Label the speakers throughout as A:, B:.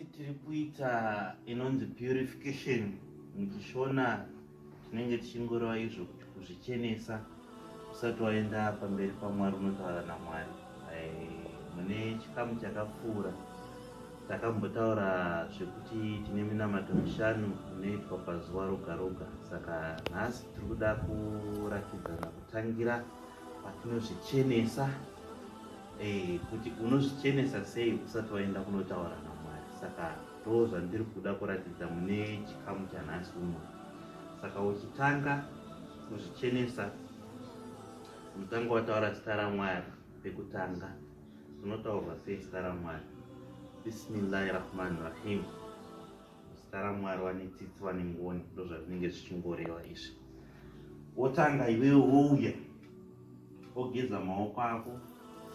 A: nhasi tiri kuita inonzi purification. Muchishona tinenge tichingoreva izvo kuti kuzvichenesa usati waenda pamberi paMwari unotaura naMwari. Mune chikamu chakapfuura takambotaura zvekuti tine minamato 5 inoitwa pazuva roga roga. Saka nhasi tiri kuda kuratidzana kutangira patinozvichenesa, kuti unozvichenesa sei usati waenda kunotaura naMwari. Saka ndo zvandiri kuda kuratidza mune chikamu chanhasi uno. Saka uchitanga kuzvichenesa, unotanga wataura zita raMwari. Pekutanga unotaurwa sei zita raMwari? Bismillahirrahmanirrahim. Zita raMwari wane tsitsi wane ngoni, ndo zvatinenge zvichingoreva izvi. Wotanga iwewe wouya wogeza maoko ako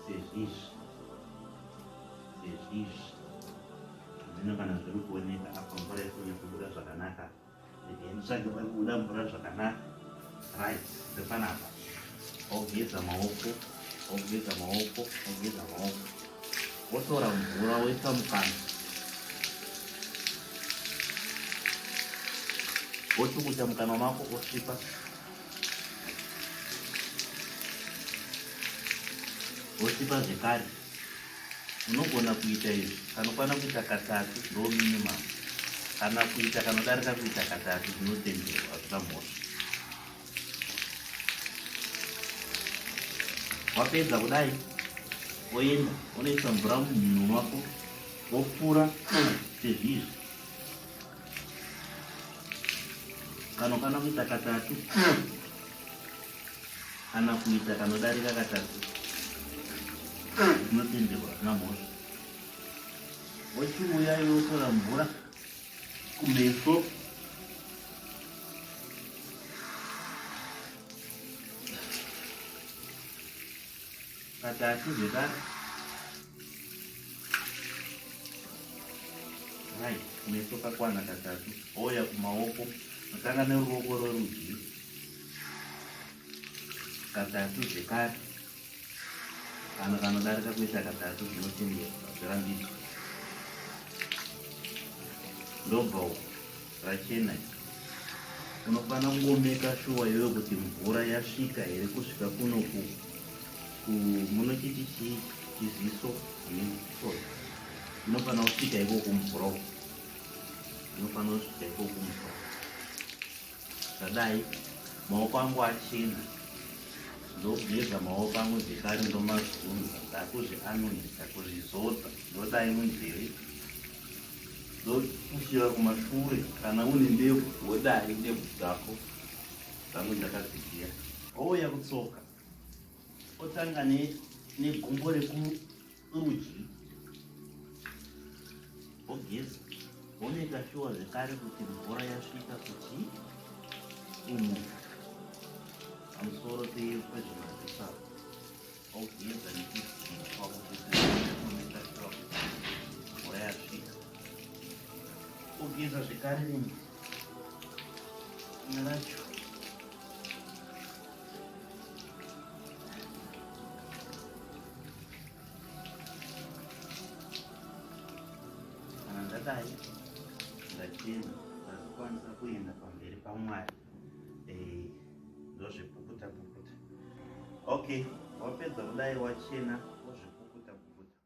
A: sezvizvi. Zvino kana zviri kuoneka apa mvura irikubuda zvakanaka, nditsvage parikubuda mvura zvakanaka. Right, ndepanapa. Wogeza maoko. Wotora mvura woisa mukana. Wochukucha mukana mako wosvipa. Wosvipa zvekare. Unogona kuita izvi kanokwana kuita katatu ndo minimum. Kana kuita kanodarika kuita katatu zvinotenderwa, hazvina mhosva. Wapedza kudai woenda unoisa mvura mumhino mako wopfura sezvizvi. Kanokwana kuita katatu kana kuita kanodarika katatu zvinotenderwa, hazvina mhosva. Wochiuya iwe wotora mvura kumeso katatu zvekare. Right, kumeso kakwana katatu. Ouya kumaoko, unotanga neruoko rworudyi katatu zvekare. Kana kanodarika kuita katatu zvinotenderwa, hazvirambidzwi. Ndobva rachena. Unofana kungomeka shuwa iwewe kuti mvura yasvika here kusvika kuno munochiti chiziso nemusoro. Unofana kusvika ikoko mvura. Zvadai maoko angu achena. Ndogeza maoko angu zvekare, ndomazunza ndakuzvianonisa kuzvizodza, ndodai munzeve, ndopushira kumashure. Kana une ndebvu wodai ndebvu dzako dzangu ndakadzigira. Ouya kutsoka, otanga negumbo rekurudyi ogeza. Womeka shuwa zvekare kuti mvura yasvika kuti umu pamusoro pezvimadzisa. Ogeza nekudzima kwako kuti omeka shuwa kuti mvura yasvika. Ogeza zvekare rimwe racho. Kana ndadai ndachena, ndakukwanisa kuenda pamberi paMwari. Ndozvepukuta. Okay, wapedza kudai wachena,